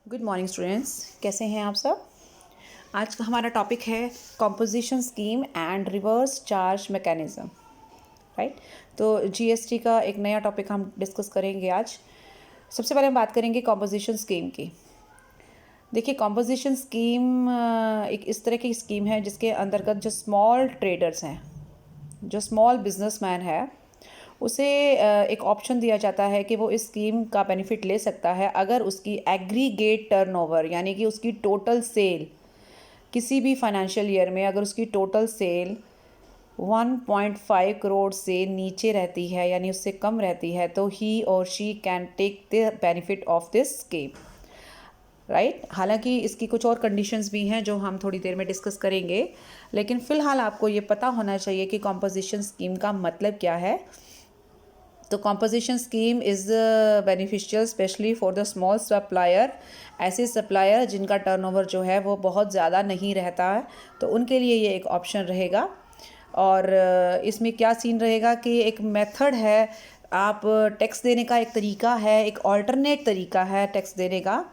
Good morning students, कैसे हैं आप सब। आज का हमारा टॉपिक है composition scheme and reverse charge mechanism. Right, तो जीएसटी का एक नया टॉपिक हम डिस्कस करेंगे आज। सबसे पहले हम बात करेंगे कॉम्पोजिशन स्कीम की। देखिए, कॉम्पोजिशन स्कीम एक इस तरह की स्कीम है जिसके अंतर्गत जो स्मॉल ट्रेडर्स हैं, जो स्मॉल बिजनेसमैन है, उसे एक ऑप्शन दिया जाता है कि वो इस स्कीम का बेनिफिट ले सकता है अगर उसकी एग्रीगेट टर्नओवर यानी कि उसकी टोटल सेल किसी भी फाइनेंशियल ईयर में अगर उसकी टोटल सेल 1.5 करोड़ से नीचे रहती है यानी उससे कम रहती है तो ही और she can take the benefit of this scheme. Right, हालांकि इसकी कुछ और कंडीशंस भी हैं जो हम थोड़ी देर में डिस्कस करेंगे, लेकिन फ़िलहाल आपको ये पता होना चाहिए कि कॉम्पोजिशन स्कीम का मतलब क्या है। तो composition scheme is beneficial specially for the small supplier. ऐसे सप्लायर जिनका टर्नओवर जो है वो बहुत ज़्यादा नहीं रहता है, तो उनके लिए ये एक ऑप्शन रहेगा। और इसमें क्या सीन रहेगा कि एक मेथड है, आप टैक्स देने का एक तरीका है, एक ऑल्टरनेट तरीका है टैक्स देने का।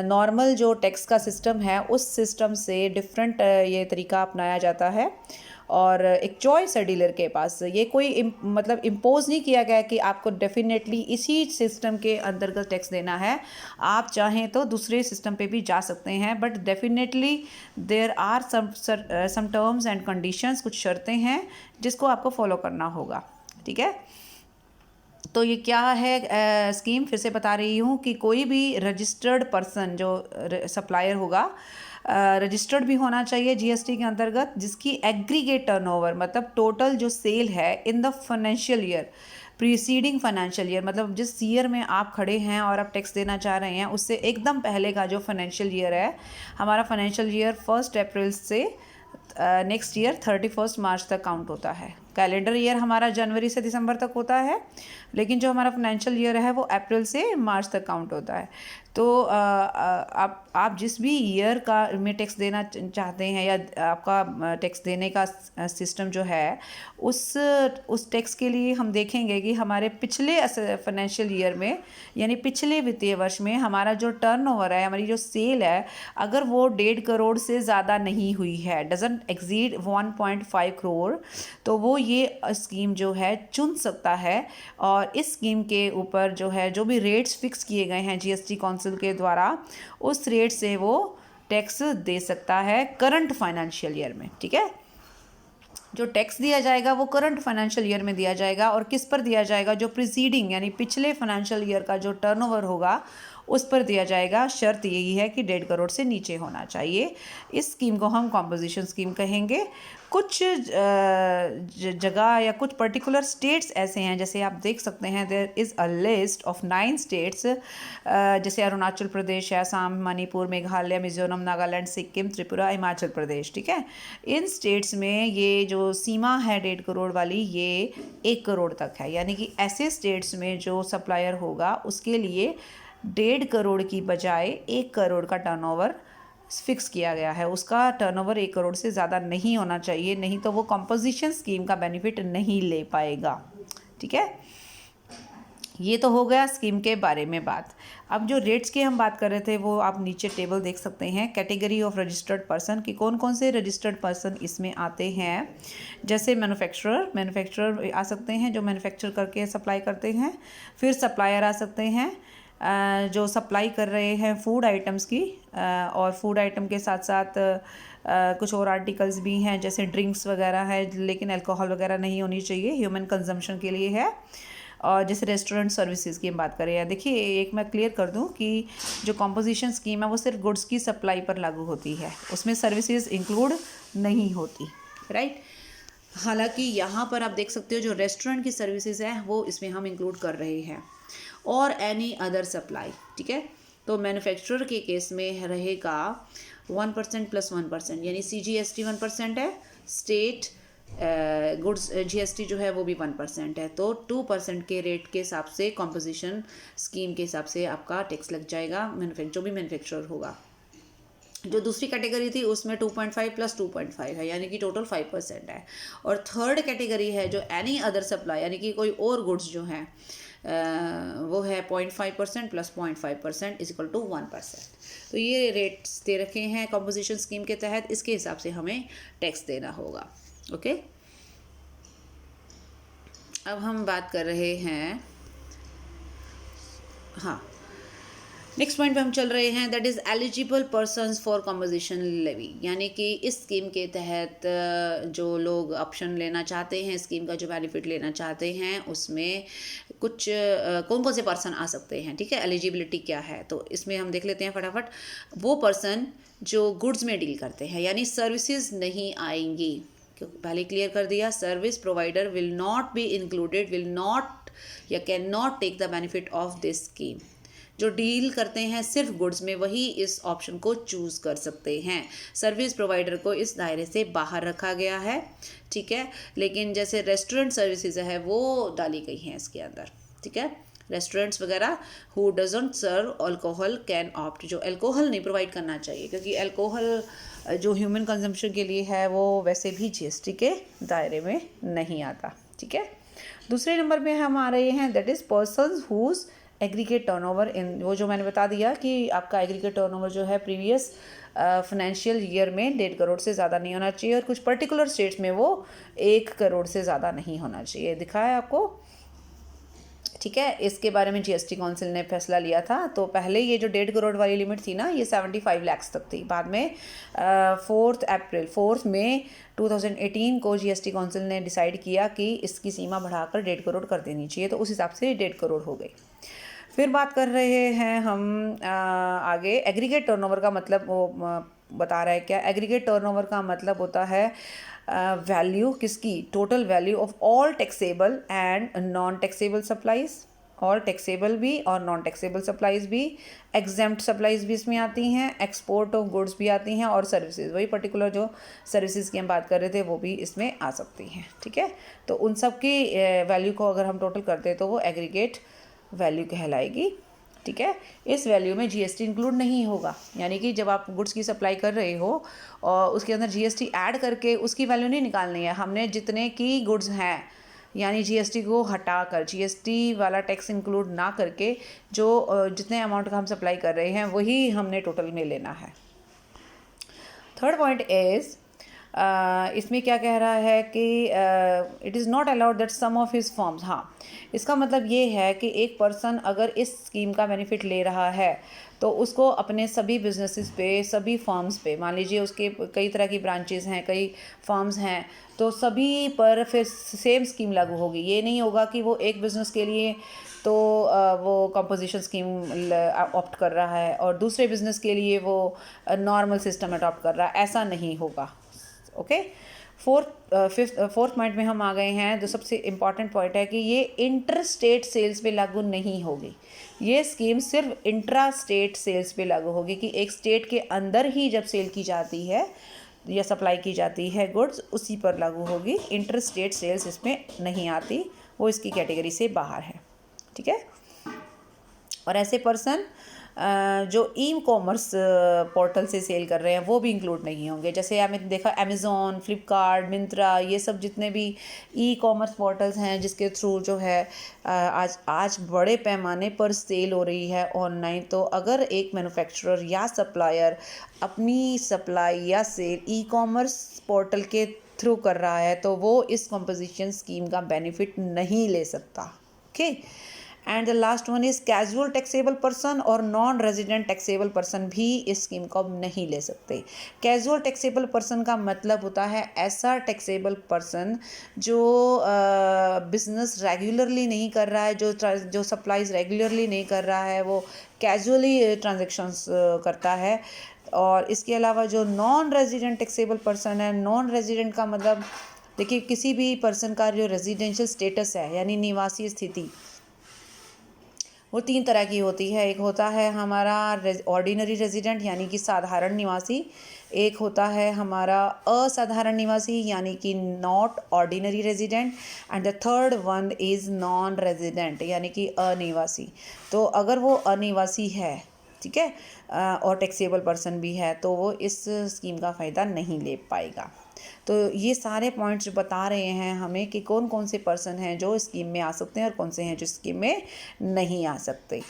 नॉर्मल जो टैक्स का सिस्टम है उस सिस्टम से डिफरेंट ये तरीका अपनाया जाता है और एक चॉइस है डीलर के पास। ये कोई मतलब इम्पोज नहीं किया गया कि आपको डेफिनेटली इसी सिस्टम के अंतर्गत टैक्स देना है। आप चाहें तो दूसरे सिस्टम पे भी जा सकते हैं, but definitely there are some terms and conditions, कुछ शर्तें हैं जिसको आपको फॉलो करना होगा। ठीक है, तो ये क्या है स्कीम, फिर से बता रही हूँ कि कोई भी रजिस्टर्ड पर्सन जो सप्लायर होगा रजिस्टर्ड भी होना चाहिए जीएसटी के अंतर्गत, जिसकी एग्रीगेट टर्नओवर मतलब टोटल जो सेल है in the financial year preceding financial year, मतलब जिस ईयर में आप खड़े हैं और आप टैक्स देना चाह रहे हैं उससे एकदम पहले का जो फाइनेंशियल ईयर है, हमारा फाइनेंशियल ईयर 1 अप्रैल से नेक्स्ट ईयर 31 मार्च तक काउंट होता है। कैलेंडर ईयर हमारा जनवरी से दिसंबर तक होता है, लेकिन जो हमारा फाइनेंशियल ईयर है वो अप्रैल से मार्च तक काउंट होता है। तो आप जिस भी ईयर का में टैक्स देना चाहते हैं या आपका टैक्स देने का सिस्टम जो है उस टैक्स के लिए हम देखेंगे कि हमारे पिछले फाइनेंशियल ईयर में यानी पिछले वित्तीय वर्ष में हमारा जो टर्नओवर है, हमारी जो सेल है, अगर वो 1.5 करोड़ से ज़्यादा नहीं हुई है, डजंट एक्सीड 1.5 करोड़, तो वो ये स्कीम जो है चुन सकता है। और इस स्कीम के ऊपर जो है जो भी रेट्स फिक्स किए गए हैं जीएसटी काउंसिल के द्वारा, उस रेट से वो टैक्स दे सकता है करंट फाइनेंशियल ईयर में। ठीक है, जो टैक्स दिया जाएगा वो करंट फाइनेंशियल ईयर में दिया जाएगा और किस पर दिया जाएगा, जो प्रीसीडिंग यानी पिछले फाइनेंशियल ईयर का जो टर्नओवर होगा उस पर दिया जाएगा। शर्त यही है कि 1.5 करोड़ से नीचे होना चाहिए। इस स्कीम को हम कॉम्पोजिशन स्कीम कहेंगे। कुछ जगह या कुछ पर्टिकुलर स्टेट्स ऐसे हैं, जैसे आप देख सकते हैं there is a list of 9 states, जैसे अरुणाचल प्रदेश है, असम, मणिपुर, मेघालय, मिजोरम, नागालैंड, सिक्किम, त्रिपुरा, हिमाचल प्रदेश। ठीक है, इन स्टेट्स में ये जो सीमा है 1.5 करोड़ वाली, ये 1 करोड़ तक है, यानी कि ऐसे स्टेट्स में जो सप्लायर होगा उसके लिए 1.5 करोड़ की बजाय 1 करोड़ का टर्नओवर फिक्स किया गया है। उसका टर्नओवर 1 करोड़ से ज़्यादा नहीं होना चाहिए, नहीं तो वो कॉम्पोजिशन स्कीम का बेनिफिट नहीं ले पाएगा। ठीक है, ये तो हो गया स्कीम के बारे में बात। अब जो रेट्स की हम बात कर रहे थे वो आप नीचे टेबल देख सकते हैं, कैटेगरी ऑफ रजिस्टर्ड पर्सन कि कौन कौन से रजिस्टर्ड पर्सन इसमें आते हैं। जैसे मैन्युफैक्चरर आ सकते हैं जो मैन्युफैक्चर करके सप्लाई करते हैं, फिर सप्लायर आ सकते हैं जो सप्लाई कर रहे हैं फूड आइटम्स की, और फूड आइटम के साथ साथ कुछ और आर्टिकल्स भी हैं जैसे ड्रिंक्स वगैरह है, लेकिन अल्कोहल वगैरह नहीं होनी चाहिए, ह्यूमन कंजम्पशन के लिए है। और जैसे रेस्टोरेंट सर्विसेज की हम बात करें, या देखिए एक मैं क्लियर कर दूं कि जो कॉम्पोजिशन स्कीम है वो सिर्फ गुड्स की सप्लाई पर लागू होती है, उसमें सर्विसेज इंक्लूड नहीं होती। राइट, हालांकि यहाँ पर आप देख सकते हो जो रेस्टोरेंट की सर्विसेज है वो इसमें हम इंक्लूड कर रहे हैं, और एनी अदर सप्लाई। ठीक है, तो मैन्युफैक्चरर के केस में रहेगा 1% + 1%, यानी CGST 1% है, स्टेट गुड्स GST जो है वो भी 1% है, तो 2% के रेट के हिसाब से कॉम्पोजिशन स्कीम के हिसाब से आपका टैक्स लग जाएगा जो भी मैन्युफैक्चरर होगा। जो दूसरी कैटेगरी थी उसमें 2.5 + 2.5 है, यानी कि टोटल 5% है। और थर्ड कैटेगरी है जो एनी अदर सप्लाई, यानी कि कोई और गुड्स जो हैं वो है 0.5% प्लस 0.5% इज इक्वल टू 1%। तो ये रेट्स दे रखे हैं कंपोजिशन स्कीम के तहत, इसके हिसाब से हमें टैक्स देना होगा। ओके, अब हम बात कर रहे हैं, हाँ, नेक्स्ट पॉइंट पे हम चल रहे हैं, that is eligible persons for composition levy. यानी कि इस स्कीम के तहत जो लोग ऑप्शन लेना चाहते हैं, स्कीम का जो बेनिफिट लेना चाहते हैं, उसमें कुछ कौन कौन से पर्सन आ सकते हैं। ठीक है, एलिजिबिलिटी क्या है, तो इसमें हम देख लेते हैं फटाफट। वो पर्सन जो गुड्स में डील करते हैं, यानी सर्विसेज नहीं आएंगी, क्योंकि पहले क्लियर कर दिया, service provider will not be included, will not या can not take the benefit of this scheme. जो डील करते हैं सिर्फ गुड्स में, वही इस ऑप्शन को चूज़ कर सकते हैं। सर्विस प्रोवाइडर को इस दायरे से बाहर रखा गया है। ठीक है, लेकिन जैसे रेस्टोरेंट सर्विसेज है वो डाली गई हैं इसके अंदर। ठीक है, रेस्टोरेंट्स वगैरह who doesn't serve alcohol can opt, जो अल्कोहल नहीं प्रोवाइड करना चाहिए, क्योंकि अल्कोहल जो ह्यूमन कंजम्पशन के लिए है वो वैसे भी जीएसटी के दायरे में नहीं आता। ठीक है, दूसरे नंबर पे हम आ रहे हैं, that is persons whose aggregate turnover in, वो जो मैंने बता दिया कि आपका एग्रीगेट टर्नओवर जो है प्रीवियस फाइनेंशियल ईयर में 1.5 करोड़ से ज़्यादा नहीं होना चाहिए, और कुछ पर्टिकुलर स्टेट्स में वो 1 करोड़ से ज़्यादा नहीं होना चाहिए। दिखा है आपको। ठीक है, इसके बारे में जीएसटी काउंसिल ने फैसला लिया था। तो पहले ये जो 1.5 करोड़ वाली लिमिट थी ना, ये 75 लाख तक थी। बाद में 4 मई 2018 को जीएसटी काउंसिल ने डिसाइड किया कि इसकी सीमा बढ़ाकर 1.5 करोड़ कर देनी चाहिए, तो उस हिसाब से 1.5 करोड़ हो गई। फिर बात कर रहे हैं हम आगे, एग्रीगेट टर्नओवर का मतलब वो बता रहा है क्या। एग्रीगेट टर्नओवर का मतलब होता है वैल्यू किसकी, total value of all taxable and non taxable supplies, all taxable भी और नॉन टैक्सेबल सप्लाईज भी, एग्जेम्प्ट सप्लाईज भी इसमें आती हैं, एक्सपोर्ट ऑफ गुड्स भी आती हैं, और सर्विसेज, वही पर्टिकुलर जो सर्विसेज की हम बात कर रहे थे वो भी इसमें आ सकती हैं। ठीक है, तो उन सब की वैल्यू को अगर हम टोटल करते हैं तो वो एग्रीगेट वैल्यू कहलाएगी। ठीक है, इस वैल्यू में जीएसटी इंक्लूड नहीं होगा, यानी कि जब आप गुड्स की सप्लाई कर रहे हो और उसके अंदर जीएसटी ऐड करके उसकी वैल्यू नहीं निकालनी है। हमने जितने की गुड्स हैं, यानी जीएसटी को हटाकर, जीएसटी वाला टैक्स इंक्लूड ना करके जो जितने अमाउंट का हम सप्लाई कर रहे हैं वही हमने टोटल में लेना है। थर्ड पॉइंट इज़, इसमें क्या कह रहा है कि it is not allowed that some of his forms. हाँ, इसका मतलब ये है कि एक पर्सन अगर इस स्कीम का बेनिफिट ले रहा है तो उसको अपने सभी बिजनेसेस पे, सभी फॉर्म्स पे, मान लीजिए उसके कई तरह की ब्रांचेस हैं, कई फॉर्म्स हैं, तो सभी पर फिर सेम स्कीम लागू होगी। ये नहीं होगा कि वो एक बिज़नेस के लिए तो वो कंपोजिशन स्कीम ऑप्ट कर रहा है और दूसरे बिज़नेस के लिए वो नॉर्मल सिस्टम अडॉप्ट कर रहा है, ऐसा नहीं होगा। ओके, फोर्थ पॉइंट में हम आ गए हैं। जो सबसे इम्पॉर्टेंट पॉइंट है कि ये इंटर स्टेट सेल्स पे लागू नहीं होगी। ये स्कीम सिर्फ इंट्रा स्टेट सेल्स पे लागू होगी, कि एक स्टेट के अंदर ही जब सेल की जाती है या सप्लाई की जाती है गुड्स, उसी पर लागू होगी। इंटर स्टेट सेल्स इसमें नहीं आती, वो इसकी कैटेगरी से बाहर है। ठीक है, और ऐसे पर्सन जो ई कॉमर्स पोर्टल से सेल कर रहे हैं वो भी इंक्लूड नहीं होंगे। जैसे आपने देखा अमेज़ॉन, फ्लिपकार्ट, मिंत्रा, ये सब जितने भी ई कॉमर्स पोर्टल्स हैं जिसके थ्रू जो है आज बड़े पैमाने पर सेल हो रही है ऑनलाइन। तो अगर एक मैन्युफैक्चरर या सप्लायर अपनी सप्लाई या सेल ई कॉमर्स पोर्टल के थ्रू कर रहा है तो वो इस कंपोजिशन स्कीम का बेनिफिट नहीं ले सकता। Okay, and the last one is casual taxable person और नॉन रेजिडेंट टैक्सेबल पर्सन भी इस स्कीम को नहीं ले सकते। कैजुअल टैक्सेबल पर्सन का मतलब होता है ऐसा टैक्सेबल पर्सन जो बिजनेस रेगुलरली नहीं कर रहा है, जो सप्लाईज रेगुलरली नहीं कर रहा है, वो कैजुअली ट्रांजेक्शन्स करता है। और इसके अलावा जो नॉन रेजिडेंट टैक्सेबल पर्सन है, नॉन रेजिडेंट का मतलब देखिए किसी भी पर्सन का जो रेजिडेंशियल स्टेटस है यानी निवासी स्थिति, वो 3 तरह की होती है। एक होता है हमारा ऑर्डिनरी रेजिडेंट यानी कि साधारण निवासी, एक होता है हमारा असाधारण निवासी यानी कि not ordinary resident, and the third one is non resident यानी कि अनिवासी। तो अगर वो अनिवासी है, ठीक है, और टैक्सेबल पर्सन भी है, तो वो इस स्कीम का फ़ायदा नहीं ले पाएगा। तो ये सारे पॉइंट्स बता रहे हैं हमें कि कौन कौन से पर्सन हैं जो स्कीम में आ सकते हैं और कौन से हैं जो स्कीम में नहीं आ सकते।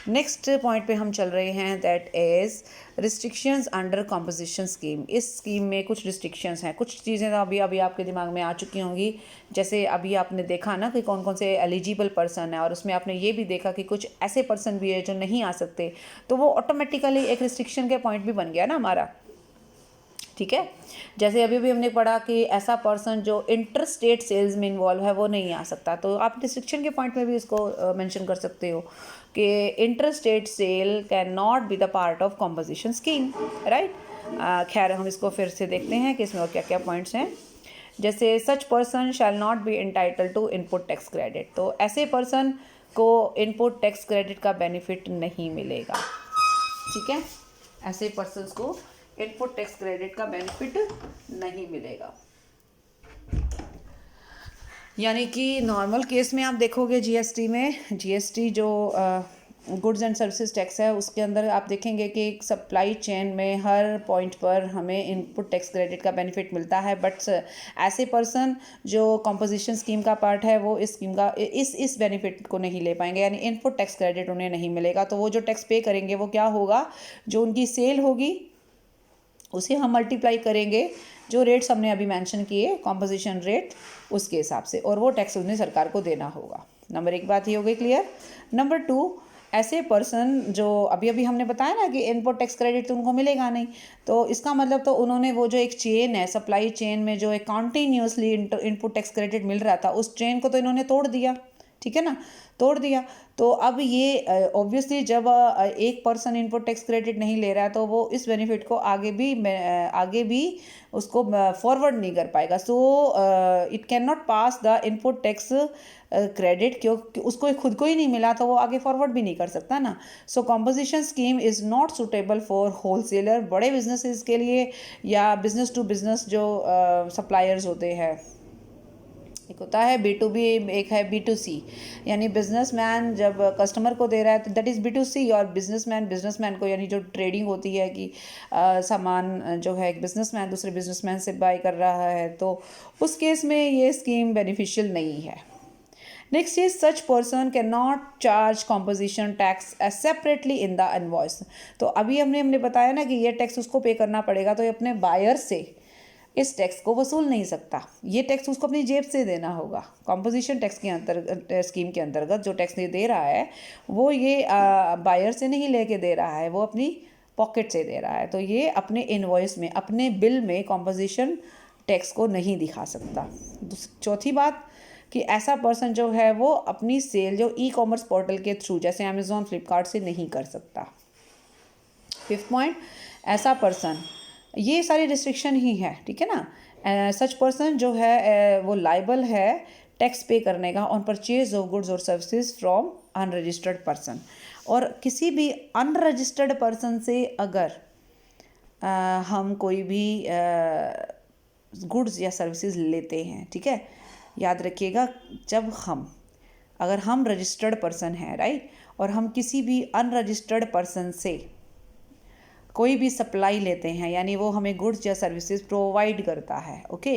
नेक्स्ट पॉइंट पे हम चल रहे हैं, that is restrictions under composition scheme. इस स्कीम में कुछ रिस्ट्रिक्शंस हैं, कुछ चीज़ें अभी अभी आपके दिमाग में आ चुकी होंगी। जैसे अभी आपने देखा ना कि कौन कौन से एलिजिबल पर्सन है, और उसमें आपने ये भी देखा कि कुछ ऐसे पर्सन भी है जो नहीं आ सकते, तो वो ऑटोमेटिकली एक रिस्ट्रिक्शन के पॉइंट भी बन गया ना हमारा, ठीक है। जैसे अभी भी हमने पढ़ा कि ऐसा पर्सन जो इंटर स्टेट सेल्स में इन्वॉल्व है वो नहीं आ सकता, तो आप रिस्ट्रिक्शन के पॉइंट में भी इसको मेंशन कर सकते हो कि inter state sale can not be the part of composition scheme, right. खैर हम इसको फिर से देखते हैं कि इसमें और क्या क्या पॉइंट्स हैं। जैसे such person shall not be entitle to input tax credit, तो ऐसे पर्सन को इनपुट टैक्स क्रेडिट का बेनिफिट नहीं मिलेगा, ठीक है। ऐसे पर्सन्स को इनपुट टैक्स क्रेडिट का बेनिफिट नहीं मिलेगा। यानी कि नॉर्मल केस में आप देखोगे जीएसटी में, जीएसटी जो गुड्स एंड सर्विसेज टैक्स है उसके अंदर आप देखेंगे कि सप्लाई चेन में हर पॉइंट पर हमें इनपुट टैक्स क्रेडिट का बेनिफिट मिलता है, बट ऐसे पर्सन जो कंपोजिशन स्कीम का पार्ट है वो इस स्कीम का इस बेनिफिट को नहीं ले पाएंगे, यानी इनपुट टैक्स क्रेडिट उन्हें नहीं मिलेगा। तो वो जो टैक्स पे करेंगे वो क्या होगा, जो उनकी सेल होगी उसे हम मल्टीप्लाई करेंगे जो रेट्स हमने अभी मेंशन किए कॉम्पोजिशन रेट उसके हिसाब से, और वो टैक्स उन्हें सरकार को देना होगा। नंबर 1 बात ये हो गई क्लियर। नंबर 2, ऐसे पर्सन जो अभी अभी हमने बताया ना कि इनपुट टैक्स क्रेडिट तो उनको मिलेगा नहीं, तो इसका मतलब तो उन्होंने वो जो एक चेन है सप्लाई चेन में जो एक कॉन्टीन्यूसली इनपुट टैक्स क्रेडिट मिल रहा था उस चेन को तो इन्होंने तोड़ दिया, ठीक है ना, तोड़ दिया। तो अब ये ऑब्वियसली जब एक पर्सन इनपुट टैक्स क्रेडिट नहीं ले रहा है तो वो इस बेनिफिट को आगे भी उसको फॉरवर्ड नहीं कर पाएगा। So it can not pass the input tax credit, क्योंकि उसको खुद को ही नहीं मिला तो वो आगे फॉरवर्ड भी नहीं कर सकता ना। So composition scheme is not suitable for wholesaler, बड़े बिजनेसेस के लिए या बिजनेस टू बिजनेस जो सप्लायर्स होते हैं। एक होता है B2B, एक है B2C, यानी बिजनेसमैन जब कस्टमर को दे रहा है तो दैट इज़ B2C, और बिजनेसमैन को, यानी जो ट्रेडिंग होती है कि सामान जो है एक बिजनेसमैन दूसरे बिजनेसमैन से बाय कर रहा है, तो उस केस में ये स्कीम बेनिफिशियल नहीं है। Next is such person can not charge composition tax separately in the invoice. तो अभी हमने बताया ना कि ये टैक्स उसको पे करना पड़ेगा, तो ये अपने बायर से इस टैक्स को वसूल नहीं सकता, ये टैक्स उसको अपनी जेब से देना होगा। कॉम्पोजिशन टैक्स के अंतर्गत स्कीम के अंतर्गत जो टैक्स ये दे रहा है वो ये बायर से नहीं लेके दे रहा है, वो अपनी पॉकेट से दे रहा है, तो ये अपने इनवॉइस में अपने बिल में कॉम्पोजिशन टैक्स को नहीं दिखा सकता। चौथी बात कि ऐसा पर्सन जो है वो अपनी सेल जो ई-कॉमर्स पोर्टल के थ्रू जैसे अमेज़ॉन फ्लिपकार्ट से नहीं कर सकता। 5th पॉइंट, ऐसा पर्सन, ये सारी रिस्ट्रिक्शन ही है, ठीक है ना। सच पर्सन जो है वो लाइबल है टैक्स पे करने का ऑन परचेज ऑफ गुड्स और सर्विसेज फ्रॉम अनरजिस्टर्ड पर्सन, और किसी भी अनरजिस्टर्ड पर्सन से अगर हम कोई भी गुड्स या सर्विसेज लेते हैं, ठीक है, याद रखिएगा अगर हम रजिस्टर्ड पर्सन हैं, राइट, और हम किसी भी अनरजिस्टर्ड पर्सन से कोई भी सप्लाई लेते हैं, यानी वो हमें गुड्स या सर्विसेज प्रोवाइड करता है, ओके,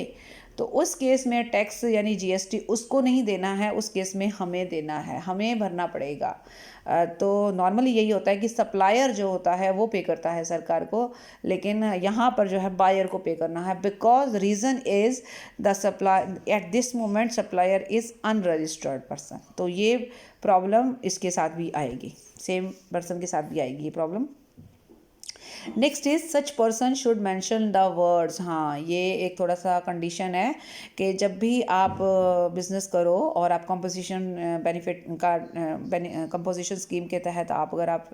तो उस केस में टैक्स यानी जीएसटी उसको नहीं देना है, उस केस में हमें देना है, हमें भरना पड़ेगा। तो नॉर्मली यही होता है कि सप्लायर जो होता है वो पे करता है सरकार को, लेकिन यहाँ पर जो है बायर को पे करना है, because reason is the supply at this moment supplier is unregistered person. तो ये प्रॉब्लम इसके साथ भी आएगी, सेम पर्सन के साथ भी आएगी ये problem. Next is such person should mention the words. हाँ, ये एक थोड़ा सा कंडीशन है कि जब भी आप बिजनेस करो और आप कंपोजिशन बेनिफिट का कंपोजिशन स्कीम के तहत अगर आप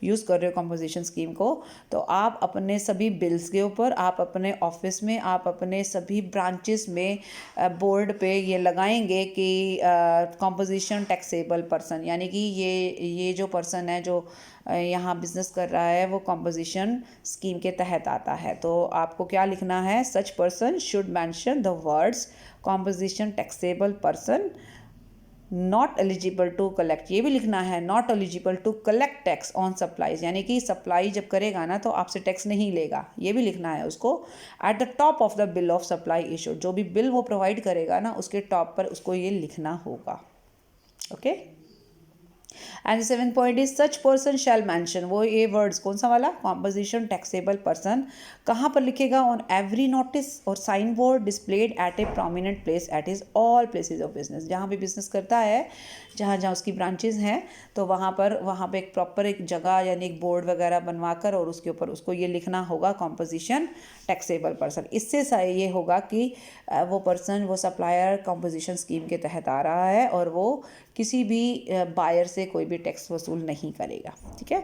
यूज़ कर रहे हो कंपोजिशन स्कीम को, तो आप अपने सभी बिल्स के ऊपर, आप अपने ऑफिस में, आप अपने सभी ब्रांचेस में बोर्ड पे ये लगाएंगे कि कंपोजिशन टैक्सेबल पर्सन, यानी कि ये जो पर्सन है जो यहाँ बिजनेस कर रहा है वो कंपोजिशन स्कीम के तहत आता है। तो आपको क्या लिखना है, such person should mention the words composition taxable person not eligible to collect, ये भी लिखना है not eligible to collect tax on supplies, यानी कि सप्लाई जब करेगा ना तो आपसे टैक्स नहीं लेगा, ये भी लिखना है उसको। At the top of the bill of supply issue, जो भी बिल वो प्रोवाइड करेगा ना उसके टॉप पर उसको ये लिखना होगा। Okay, and 7 point is such person shell mention, वो ये वर्ड्स कौन सा वाला, कॉम्पोजिशन टैक्सेबल पर्सन, कहाँ पर लिखेगा, ऑन एवरी नोटिस और sign board displayed at a prominent place at his all places of business, जहाँ भी बिजनेस करता है, जहाँ जहाँ उसकी ब्रांचेज हैं, तो वहाँ पर एक प्रॉपर एक जगह यानी एक बोर्ड वगैरह बनवा कर और उसके ऊपर उसको ये लिखना होगा कॉम्पोजिशन टैक्सेबल पर्सन। इससे ये होगा कि वो पर्सन, वो सप्लायर कॉम्पोजिशन स्कीम के तहत आ रहा है और वो किसी भी बायर से कोई भी टैक्स वसूल नहीं करेगा। ठीक है,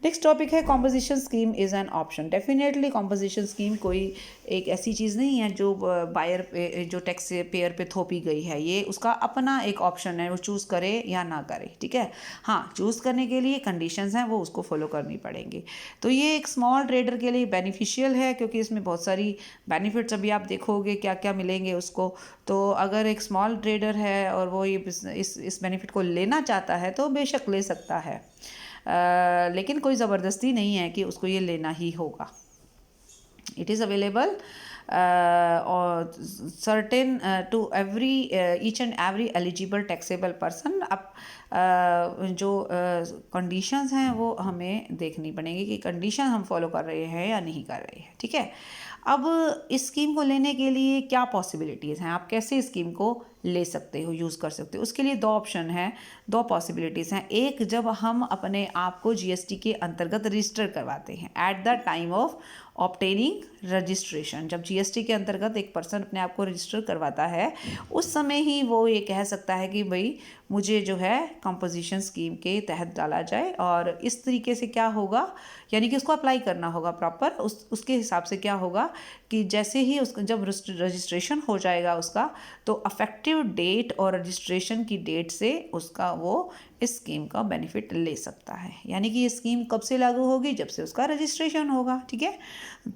नेक्स्ट टॉपिक है composition scheme is an option. Definitely composition scheme कोई एक ऐसी चीज़ नहीं है जो बायर पे, जो टैक्स पेयर पे थोपी गई है, ये उसका अपना एक ऑप्शन है, वो चूज़ करे या ना करे। ठीक है, हाँ, चूज़ करने के लिए कंडीशंस हैं, वो उसको फॉलो करनी पड़ेंगी। तो ये एक स्मॉल ट्रेडर के लिए बेनिफिशियल है क्योंकि इसमें बहुत सारी बेनिफिट्स अभी आप देखोगे क्या क्या मिलेंगे उसको। तो अगर एक स्मॉल ट्रेडर है और वो ये इस बेनिफिट को लेना चाहता है तो बेशक ले सकता है, लेकिन कोई ज़बरदस्ती नहीं है कि उसको ये लेना ही होगा। इट इज़ अवेलेबल और certain to every each and every eligible taxable person. अब जो कंडीशंस हैं वो हमें देखनी पड़ेंगी कि कंडीशन हम फॉलो कर रहे हैं या नहीं कर रहे हैं। ठीक है, अब इस स्कीम को लेने के लिए क्या पॉसिबिलिटीज़ हैं, आप कैसे इस स्कीम को ले सकते हो, यूज़ कर सकते हो, उसके लिए दो ऑप्शन हैं, दो पॉसिबिलिटीज़ हैं। एक, जब हम अपने आप को जीएसटी के अंतर्गत रजिस्टर करवाते हैं at the time of obtaining registration, जब जीएसटी के अंतर्गत एक पर्सन अपने आप को रजिस्टर करवाता है उस समय ही वो ये कह सकता है कि भाई मुझे जो है कंपोजिशन स्कीम के तहत डाला जाए, और इस तरीके से क्या होगा, यानी कि उसको अप्लाई करना होगा प्रॉपर, उसके हिसाब से क्या होगा कि जैसे ही उसका जब रजिस्ट्रेशन हो जाएगा उसका, तो अफेक्टिव डेट और रजिस्ट्रेशन की डेट से उसका वो इस स्कीम का बेनिफिट ले सकता है। यानी कि ये स्कीम कब से लागू होगी, जब से उसका रजिस्ट्रेशन होगा। ठीक है,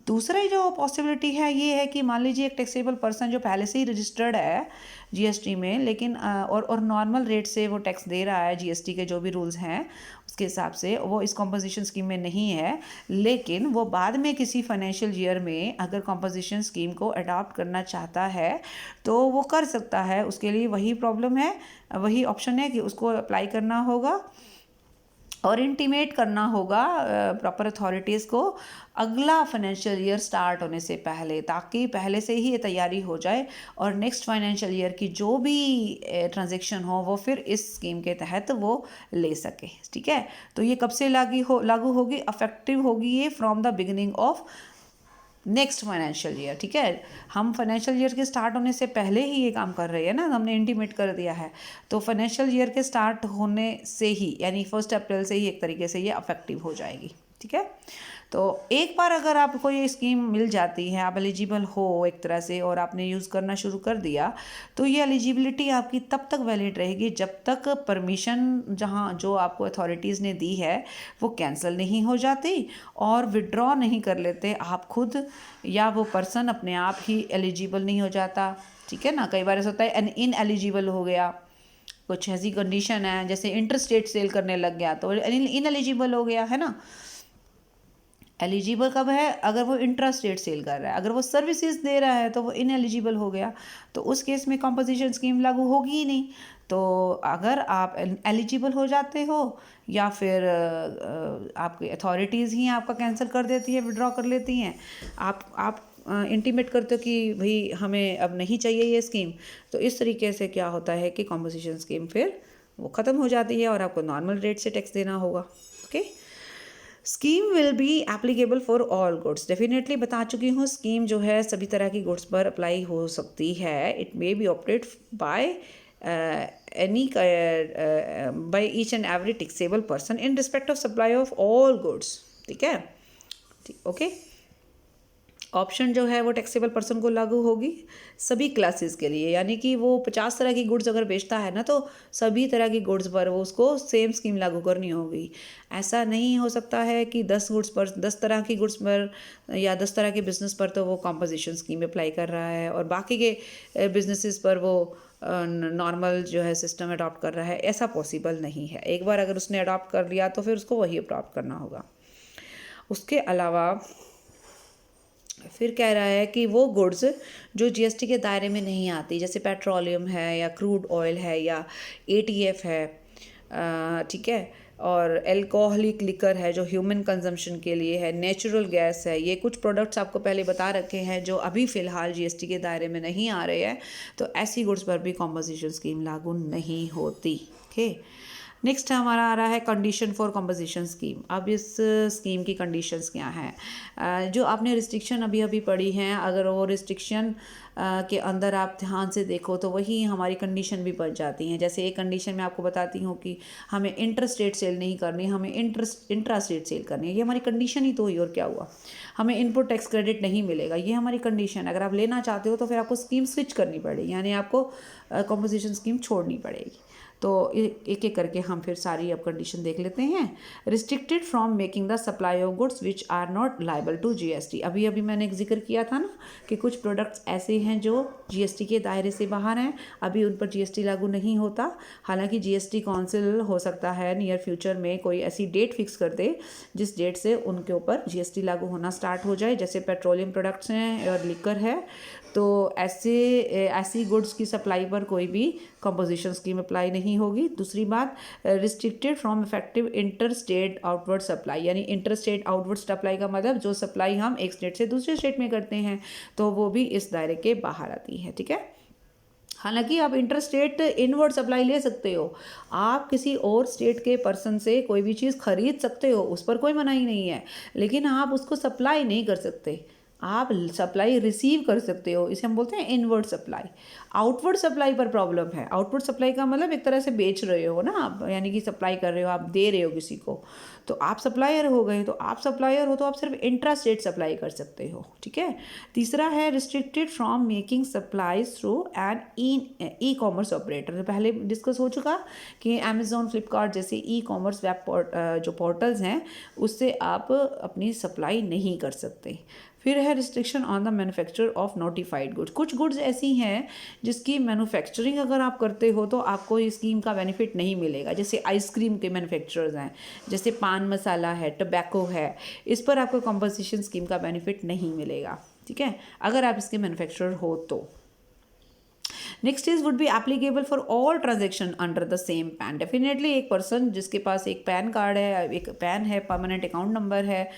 दूसरी जो पॉसिबिलिटी है ये है कि मान लीजिए एक टैक्सेबल पर्सन जो पहले से ही रजिस्टर्ड है जीएसटी में, लेकिन और नॉर्मल रेट से वो टैक्स दे रहा है, जीएसटी के जो भी रूल्स हैं उसके हिसाब से वो इस कॉम्पोजिशन स्कीम में नहीं है, लेकिन वो बाद में किसी फाइनेंशियल ईयर में अगर कॉम्पोजिशन स्कीम को अडॉप्ट करना चाहता है तो वो कर सकता है। उसके लिए वही प्रॉब्लम है, वही ऑप्शन है कि उसको अप्लाई करना होगा और इंटीमेट करना होगा प्रॉपर अथॉरिटीज़ को अगला फाइनेंशियल ईयर स्टार्ट होने से पहले, ताकि पहले से ही ये तैयारी हो जाए और नेक्स्ट फाइनेंशियल ईयर की जो भी ट्रांजैक्शन हो वो फिर इस स्कीम के तहत वो ले सके। ठीक है, तो ये कब से लागू होगी, अफेक्टिव होगी ये from the beginning of next financial year. ठीक है, हम फाइनेंशियल ईयर के स्टार्ट होने से पहले ही ये काम कर रहे हैं ना, हमने इंटीमेट कर दिया है, तो फाइनेंशियल ईयर के स्टार्ट होने से ही यानी 1 अप्रैल से ही एक तरीके से ये अफेक्टिव हो जाएगी। ठीक है, तो एक बार अगर आपको ये स्कीम मिल जाती है, आप एलिजिबल हो एक तरह से और आपने यूज़ करना शुरू कर दिया, तो ये एलिजिबिलिटी आपकी तब तक वैलिड रहेगी जब तक परमिशन जहाँ जो आपको अथॉरिटीज़ ने दी है वो कैंसिल नहीं हो जाती और विड्रॉ नहीं कर लेते आप खुद, या वो पर्सन अपने आप ही एलिजिबल नहीं हो जाता। ठीक है ना, कई बार ऐसा होता है इन एलिजिबल हो गया, कुछ ऐसी कंडीशन है जैसे इंटरस्टेट सेल करने लग गया तो इन एलिजिबल हो गया, है ना। एलिजिबल कब है, अगर वो इंट्रास्टेट सेल कर रहा है, अगर वो सर्विसेज दे रहा है तो वो इनएलिजिबल हो गया, तो उस केस में कंपोजिशन स्कीम लागू होगी ही नहीं। तो अगर आप एलिजिबल हो जाते हो या फिर आपकी अथॉरिटीज़ ही आपका कैंसिल कर देती है, विड्रॉ कर लेती हैं, आप इंटीमेट करते हो कि भाई हमें अब नहीं चाहिए ये स्कीम, तो इस तरीके से क्या होता है कि कंपोजिशन स्कीम फिर वो ख़त्म हो जाती है और आपको नॉर्मल रेट से टैक्स देना होगा। Okay, scheme will be applicable for all goods. Definitely बता चुकी हूँ, स्कीम जो है सभी तरह की गुड्स पर अप्लाई हो सकती है। It may be operate by any by each and every taxable person in respect of supply of all goods. ठीक है, ओके, ऑप्शन जो है वो टैक्सेबल पर्सन को लागू होगी सभी क्लासेस के लिए, यानी कि वो 50 तरह की गुड्स अगर बेचता है ना तो सभी तरह की गुड्स पर वो उसको सेम स्कीम लागू करनी होगी। ऐसा नहीं हो सकता है कि 10 तरह की गुड्स पर या 10 तरह के बिजनेस पर तो वो कंपोजिशन स्कीम अप्लाई कर रहा है और बाकी के बिजनेसेस पर वो नॉर्मल जो है सिस्टम अडॉप्ट कर रहा है, ऐसा पॉसिबल नहीं है। एक बार अगर उसने अडॉप्ट कर लिया तो फिर उसको वही अडॉप्ट करना होगा। उसके अलावा फिर कह रहा है कि वो गुड्स जो जीएसटी के दायरे में नहीं आती, जैसे पेट्रोलियम है या क्रूड ऑयल है या एटीएफ है, ठीक है, और एल्कोहलिक लिकर है जो ह्यूमन कंजम्पशन के लिए है, नेचुरल गैस है, ये कुछ प्रोडक्ट्स आपको पहले बता रखे हैं जो अभी फ़िलहाल जीएसटी के दायरे में नहीं आ रहे हैं, तो ऐसी गुड्स पर भी कॉम्पोजिशन स्कीम लागू नहीं होती। ओके, नेक्स्ट हमारा आ रहा है कंडीशन फॉर कंपोजिशन स्कीम। अब इस स्कीम की कंडीशंस क्या हैं? जो आपने रिस्ट्रिक्शन अभी अभी पढ़ी हैं, अगर वो रिस्ट्रिक्शन के अंदर आप ध्यान से देखो तो वही हमारी कंडीशन भी बन जाती हैं। जैसे एक कंडीशन मैं आपको बताती हूँ कि हमें इंटर स्टेट सेल नहीं करनी, हमें इंट्रा स्टेट सेल करनी है, ये हमारी कंडीशन ही तो हुई। और क्या हुआ? हमें इनपुट टैक्स क्रेडिट नहीं मिलेगा, ये हमारी कंडीशन। अगर आप लेना चाहते हो तो फिर आपको स्कीम स्विच करनी पड़ेगी, यानी आपको कंपोजिशन स्कीम छोड़नी पड़ेगी। तो एक एक करके हम फिर सारी अब कंडीशन देख लेते हैं। Restricted from making the supply of goods which are not liable to GST. अभी अभी मैंने एक जिक्र किया था ना कि कुछ प्रोडक्ट्स ऐसे हैं जो जीएसटी के दायरे से बाहर हैं, अभी उन पर जीएसटी लागू नहीं होता। हालांकि जीएसटी काउंसिल हो सकता है नियर फ्यूचर में कोई ऐसी डेट फिक्स कर दे जिस डेट से उनके ऊपर जीएसटी लागू होना स्टार्ट हो जाए। जैसे पेट्रोलियम प्रोडक्ट्स हैं और लिकर है, तो ऐसी गुड्स की सप्लाई पर कोई भी कंपोजिशन स्कीम अप्लाई नहीं होगी। दूसरी बात, restricted from effective inter state outward supply, यानी इंटर स्टेट आउटवर्ड सप्लाई का मतलब जो सप्लाई हम एक स्टेट से दूसरे स्टेट में करते हैं तो वो भी इस दायरे के बाहर आती है। ठीक है, हालांकि आप इंटर स्टेट इनवर्ड सप्लाई ले सकते हो, आप किसी और स्टेट के पर्सन से कोई भी चीज़ खरीद सकते हो, उस पर कोई मनाही नहीं है, लेकिन आप उसको सप्लाई नहीं कर सकते। आप सप्लाई रिसीव कर सकते हो, इसे हम बोलते हैं इनवर्ड सप्लाई। आउटवर्ड सप्लाई पर प्रॉब्लम है। आउटवर्ड सप्लाई का मतलब एक तरह से बेच रहे हो ना आप, यानी कि सप्लाई कर रहे हो, आप दे रहे हो किसी को, तो आप सप्लायर हो गए। तो आप सप्लायर हो तो आप सिर्फ इंट्रा स्टेट सप्लाई कर सकते हो। ठीक है। तीसरा है restricted from making supplies through an e commerce operator. पहले डिस्कस हो चुका कि अमेजोन, फ्लिपकार्ट जैसे ई कॉमर्स वेब जो पोर्टल्स हैं उससे आप अपनी सप्लाई नहीं कर सकते। फिर है restriction on the manufacture of notified goods. कुछ गुड्स ऐसी हैं जिसकी मैन्युफैक्चरिंग अगर आप करते हो तो आपको इस स्कीम का बेनिफिट नहीं मिलेगा। जैसे आइसक्रीम के मैन्युफैक्चरर्स हैं, जैसे पान मसाला है, टबैको है, इस पर आपको कंपनसेशन स्कीम का बेनिफिट नहीं मिलेगा। ठीक है, अगर आप इसके मैन्युफैक्चरर हो तो। Next is would be applicable for all transaction under the same pan. Definitely एक पर्सन जिसके पास एक पैन कार्ड है, एक पैन है, परमानेंट अकाउंट नंबर है,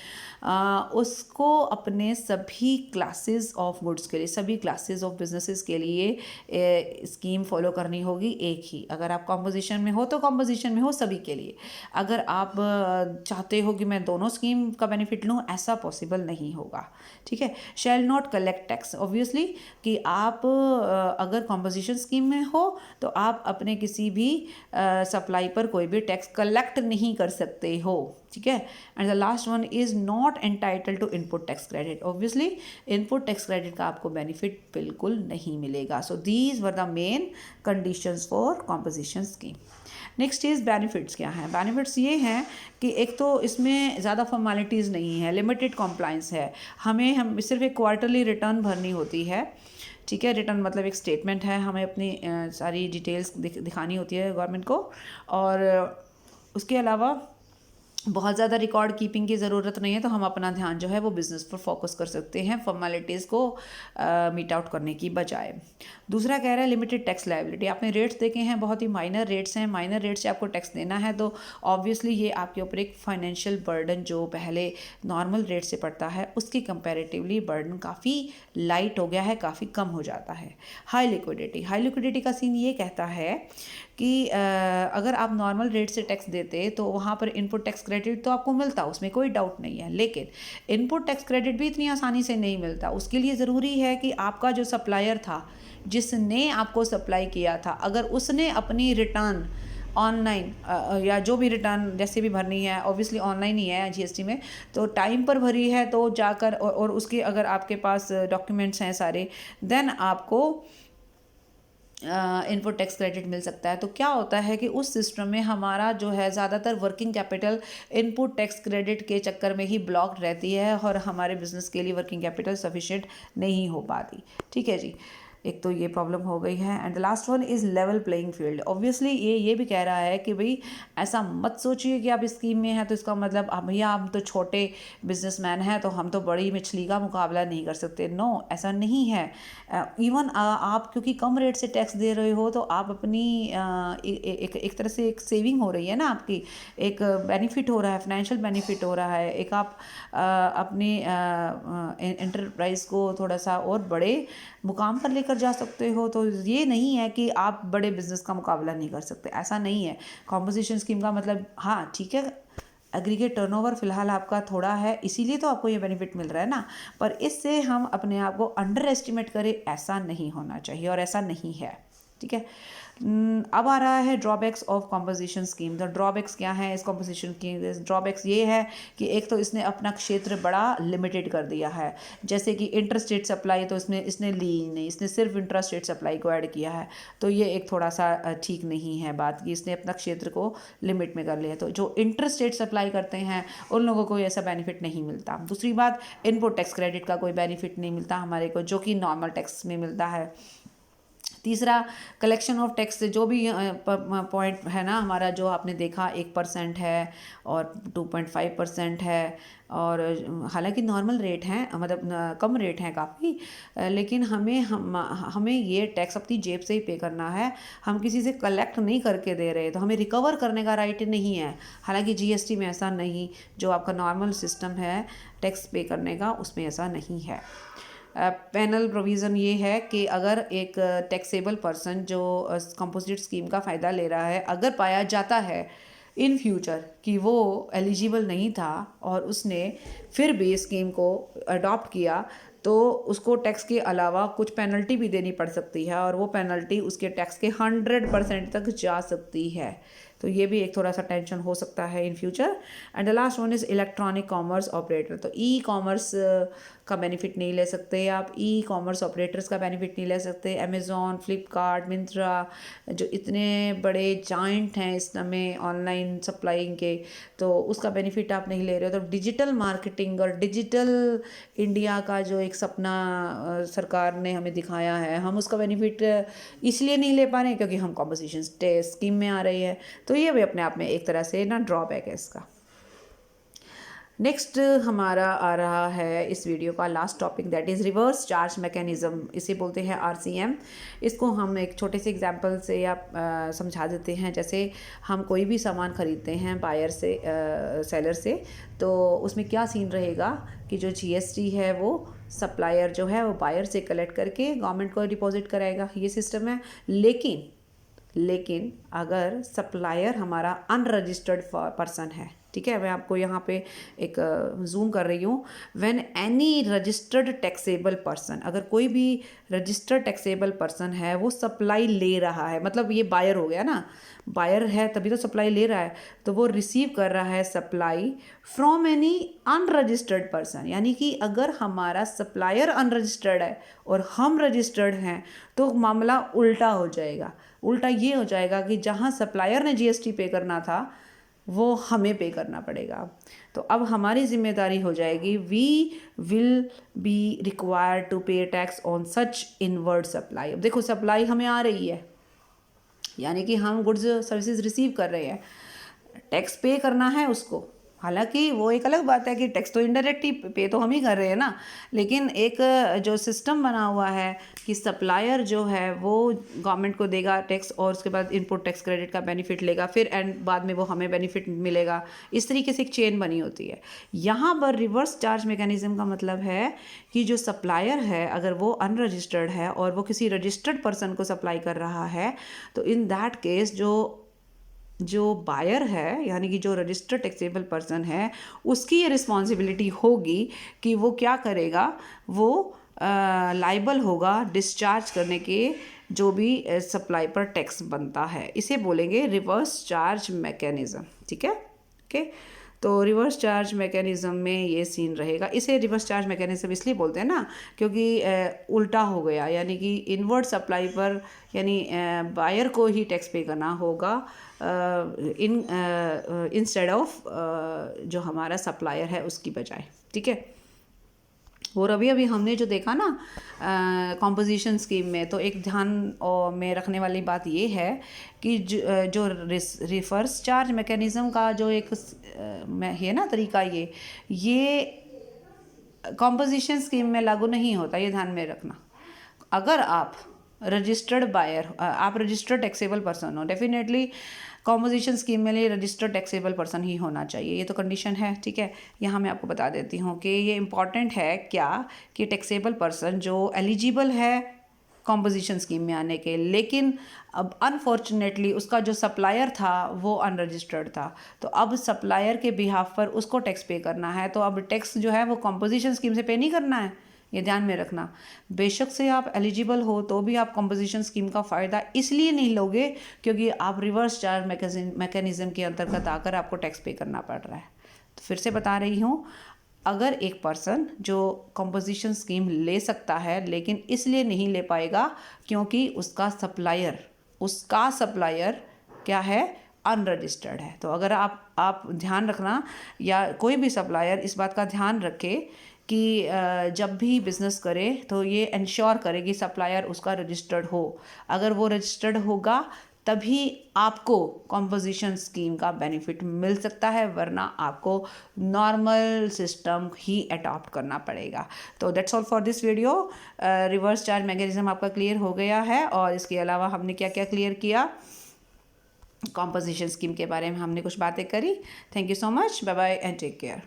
उसको अपने सभी क्लासेस ऑफ गुड्स के लिए, सभी क्लासेस ऑफ बिजनेसेस के लिए स्कीम फॉलो करनी होगी एक ही। अगर आप कॉम्पोजिशन में हो तो कॉम्पोजिशन में हो सभी के लिए। अगर आप चाहते हो कि मैं दोनों स्कीम का बेनिफिट लूँ, ऐसा पॉसिबल नहीं होगा। ठीक है। Shall not collect tax, obviously कि आप अगर कॉम्पोजिशन स्कीम में हो तो आप अपने किसी भी सप्लाई पर कोई भी टैक्स कलेक्ट नहीं कर सकते हो। ठीक है। And the last one is not entitle to input tax credit. Obviously input tax credit का आपको बेनिफिट बिल्कुल नहीं मिलेगा। So these were the main conditions for composition scheme. Next is benefits क्या हैं। बेनिफिट्स ये हैं कि एक तो इसमें ज़्यादा फॉर्मेलिटीज़ नहीं है, लिमिटेड कॉम्प्लाइंस है। हम सिर्फ एक क्वार्टरली रिटर्न भरनी होती है। ठीक है, रिटर्न मतलब एक स्टेटमेंट है, हमें अपनी सारी डिटेल्स दिखानी होती है गवर्नमेंट को। और उसके अलावा बहुत ज़्यादा रिकॉर्ड कीपिंग की ज़रूरत नहीं है, तो हम अपना ध्यान जो है वो बिज़नेस पर फोकस कर सकते हैं, फॉर्मेलिटीज़ को मीट आउट करने की बजाय। दूसरा कह रहा है लिमिटेड टैक्स लायबिलिटी। आपने रेट्स देखे हैं, बहुत ही माइनर रेट्स हैं। माइनर रेट से आपको टैक्स देना है तो ऑब्वियसली ये आपके ऊपर एक फाइनेंशियल बर्डन जो पहले नॉर्मल रेट से पड़ता है उसकी कंपैरेटिवली बर्डन काफ़ी लाइट हो गया है, काफ़ी कम हो जाता है। हाई लिक्विडिटी का सीन ये कहता है कि अगर आप नॉर्मल रेट से टैक्स देते तो वहाँ पर इनपुट टैक्स क्रेडिट तो आपको मिलता, उसमें कोई डाउट नहीं है, लेकिन इनपुट टैक्स क्रेडिट भी इतनी आसानी से नहीं मिलता। उसके लिए ज़रूरी है कि आपका जो सप्लायर था, जिसने आपको सप्लाई किया था, अगर उसने अपनी रिटर्न ऑनलाइन या जो भी रिटर्न जैसे भी भरनी है, ऑब्वियसली ऑनलाइन ही है जीएसटी में, तो टाइम पर भरी है तो जाकर और उसके अगर आपके पास डॉक्यूमेंट्स हैं सारे, देन आपको इनपुट टैक्स क्रेडिट मिल सकता है। तो क्या होता है कि उस सिस्टम में हमारा जो है ज़्यादातर working capital input tax credit के चक्कर में ही ब्लॉक रहती है और हमारे बिजनेस के लिए वर्किंग कैपिटल सफिशिएंट नहीं हो पाती। ठीक है जी, एक तो ये प्रॉब्लम हो गई है। And the last one is level playing field. Obviously ये भी कह रहा है कि भाई ऐसा मत सोचिए कि आप इस स्कीम में हैं तो इसका मतलब अब भैया हम तो छोटे बिजनेसमैन हैं तो हम तो बड़ी मछली का मुकाबला नहीं कर सकते। नो, ऐसा नहीं है। इवन आप क्योंकि कम रेट से टैक्स दे रहे हो तो आप अपनी एक तरह से एक सेविंग हो रही है ना आपकी, एक बेनिफिट हो रहा है, फाइनेंशियल बेनिफिट हो रहा है, एक आप अपनी एंटरप्राइज को थोड़ा सा और बड़े मुकाम पर लेकर जा सकते हो। तो ये नहीं है कि आप बड़े बिजनेस का मुकाबला नहीं कर सकते, ऐसा नहीं है। कॉम्पोजिशन स्कीम का मतलब हाँ ठीक है, एग्रीगेट टर्नओवर फिलहाल आपका थोड़ा है इसीलिए तो आपको ये बेनिफिट मिल रहा है ना, पर इससे हम अपने आप को अंडर एस्टिमेट करें, ऐसा नहीं होना चाहिए और ऐसा नहीं है। ठीक है। अब आ रहा है ड्रॉबैक्स ऑफ कॉम्पोजिशन स्कीम। तो ड्रॉबैक्स क्या है इस कॉम्पोजिशन स्कीम? ड्रॉबैक्स ये है कि एक तो इसने अपना क्षेत्र बड़ा लिमिटेड कर दिया है, जैसे कि इंटर स्टेट सप्लाई तो इसने ली नहीं, इसने सिर्फ इंटर स्टेट सप्लाई को ऐड किया है। तो ये एक थोड़ा सा ठीक नहीं है बात कि इसने अपना क्षेत्र को लिमिट में कर लिया। तो जो इंटर स्टेट सप्लाई करते हैं उन लोगों को ऐसा बेनिफिट नहीं मिलता। दूसरी बात, इनपुट टैक्स क्रेडिट का कोई बेनिफिट नहीं मिलता हमारे को, जो कि नॉर्मल टैक्स में मिलता है। तीसरा, कलेक्शन ऑफ टैक्स से जो भी पॉइंट है ना हमारा, जो आपने देखा 1% है और 2.5% है, और हालांकि नॉर्मल रेट हैं, मतलब कम रेट हैं काफ़ी, लेकिन हमें ये टैक्स अपनी जेब से ही पे करना है, हम किसी से कलेक्ट नहीं करके दे रहे, तो हमें रिकवर करने का राइट नहीं है। हालांकि जीएसटी में ऐसा नहीं, जो आपका नॉर्मल सिस्टम है टैक्स पे करने का उसमें ऐसा नहीं है। पैनल प्रोविज़न ये है कि अगर एक टैक्सेबल पर्सन जो कंपोजिट स्कीम का फ़ायदा ले रहा है, अगर पाया जाता है इन फ्यूचर कि वो एलिजिबल नहीं था और उसने फिर भी स्कीम को अडॉप्ट किया, तो उसको टैक्स के अलावा कुछ पेनल्टी भी देनी पड़ सकती है, और वो पेनल्टी उसके टैक्स के 100% तक जा सकती है। तो ये भी एक थोड़ा सा टेंशन हो सकता है in future. And the last one is electronic commerce operator. तो ई कॉमर्स का बेनिफिट नहीं ले सकते आप, ई कॉमर्स ऑपरेटर्स का बेनिफिट नहीं ले सकते। अमेज़ॉन, फ्लिपकार्ट, मिंत्रा, जो इतने बड़े जाइंट हैं इस समय ऑनलाइन सप्लाइंग के, तो उसका बेनिफिट आप नहीं ले रहे हो। तो डिजिटल मार्केटिंग और डिजिटल इंडिया का जो एक सपना सरकार ने हमें दिखाया है, हम उसका बेनिफिट इसलिए नहीं ले पा रहे हैं क्योंकि हम कॉम्पोजिशन स्कीम में आ रही है। तो ये भी अपने आप में एक तरह से ना ड्रॉबैक है इसका। नेक्स्ट हमारा आ रहा है इस वीडियो का last topic, that is reverse charge mechanism. इसे बोलते हैं आरसीएम। इसको हम एक छोटे से एग्जांपल से आप समझा देते हैं। जैसे हम कोई भी सामान ख़रीदते हैं बायर से, सेलर से, तो उसमें क्या सीन रहेगा कि जो जीएसटी है वो सप्लायर जो है वो बायर से कलेक्ट करके गवर्नमेंट को डिपॉजिट कराएगा, ये सिस्टम है। लेकिन अगर सप्लायर हमारा अनरजिस्टर्ड पर्सन है, ठीक है, मैं आपको यहाँ पे एक जूम कर रही हूँ, when any registered taxable person, अगर कोई भी रजिस्टर्ड टैक्सेबल पर्सन है वो सप्लाई ले रहा है, मतलब ये बायर हो गया ना, बायर है तभी तो सप्लाई ले रहा है, तो वो रिसीव कर रहा है supply from any unregistered person. यानी कि अगर हमारा सप्लायर अनरजिस्टर्ड है और हम रजिस्टर्ड हैं तो मामला उल्टा हो जाएगा। उल्टा ये हो जाएगा कि जहाँ सप्लायर ने जीएसटी पे करना था वो हमें पे करना पड़ेगा। तो अब हमारी जिम्मेदारी हो जाएगी, we will be required to pay tax on such inward supply. अब देखो सप्लाई हमें आ रही है, यानी कि हम गुड्स सर्विसेज रिसीव कर रहे हैं, टैक्स पे करना है उसको। हालांकि वो एक अलग बात है कि टैक्स तो इनडायरेक्टली पे तो हम ही कर रहे हैं ना, लेकिन एक जो सिस्टम बना हुआ है कि सप्लायर जो है वो गवर्नमेंट को देगा टैक्स और उसके बाद इनपुट टैक्स क्रेडिट का बेनिफिट लेगा, फिर एंड बाद में वो हमें बेनिफिट मिलेगा। इस तरीके से एक चेन बनी होती है। यहाँ पर रिवर्स चार्ज मैकेनिज्म का मतलब है कि जो सप्लायर है अगर वो अनरजिस्टर्ड है और वो किसी रजिस्टर्ड पर्सन को सप्लाई कर रहा है, तो इन दैट केस जो बायर है यानी कि जो रजिस्टर्ड टैक्सेबल पर्सन है उसकी ये रिस्पॉन्सिबिलिटी होगी कि वो क्या करेगा, वो लाइबल होगा डिस्चार्ज करने के जो भी सप्लाई पर टैक्स बनता है। इसे बोलेंगे रिवर्स चार्ज मैकेनिज़्म। ठीक है, ओके। तो रिवर्स चार्ज मैकेनिज़्म में ये सीन रहेगा। इसे रिवर्स चार्ज मैकेनिज़्म इसलिए बोलते हैं ना क्योंकि उल्टा हो गया, यानी कि इनवर्ड सप्लाई पर यानी बायर को ही टैक्स पे करना होगा इंस्टेड ऑफ जो हमारा सप्लायर है उसकी बजाय। ठीक है, और अभी अभी हमने जो देखा ना कॉम्पोजिशन स्कीम में, तो एक ध्यान में रखने वाली बात ये है कि जो रिवर्स चार्ज मैकेनिज़्म का जो एक है ना तरीका, ये कॉम्पोजिशन स्कीम में लागू नहीं होता, ये ध्यान में रखना। अगर आप रजिस्टर्ड बायर, आप रजिस्टर्ड टैक्सेबल पर्सन हो, डेफिनेटली कॉम्पोजिशन स्कीम में लिए रजिस्टर्ड टैक्सेबल पर्सन ही होना चाहिए, ये तो कंडीशन है, ठीक है। यहाँ मैं आपको बता देती हूँ कि ये इम्पॉर्टेंट है क्या, कि टैक्सेबल पर्सन जो एलिजिबल है कॉम्पोजिशन स्कीम में आने के, लेकिन अब अनफॉर्चुनेटली उसका जो सप्लायर था वो अनरजिस्टर्ड था, तो अब सप्लायर के बिहाफ पर उसको टैक्स पे करना है, तो अब टैक्स जो है वो कॉम्पोजिशन स्कीम से पे नहीं करना है, ये ध्यान में रखना। बेशक से आप एलिजिबल हो तो भी आप कॉम्पोजिशन स्कीम का फ़ायदा इसलिए नहीं लोगे क्योंकि आप रिवर्स चार्ज मैकेनिज़्म के अंतर्गत आकर आपको टैक्स पे करना पड़ रहा है। तो फिर से बता रही हूँ, अगर एक पर्सन जो कॉम्पोजिशन स्कीम ले सकता है लेकिन इसलिए नहीं ले पाएगा क्योंकि उसका सप्लायर क्या है, अनरजिस्टर्ड है। तो अगर आप ध्यान रखना, या कोई भी सप्लायर इस बात का ध्यान रखे कि जब भी बिज़नेस करे तो ये इंश्योर करे कि सप्लायर उसका रजिस्टर्ड हो। अगर वो रजिस्टर्ड होगा तभी आपको कॉम्पोजिशन स्कीम का बेनिफिट मिल सकता है, वरना आपको नॉर्मल सिस्टम ही अडॉप्ट करना पड़ेगा। तो that's all for this video. Reverse charge mechanism आपका क्लियर हो गया है, और इसके अलावा हमने क्या क्या क्लियर किया, कॉम्पोजिशन स्कीम के बारे में हमने कुछ बातें करी। Thank you so much, bye bye and take care.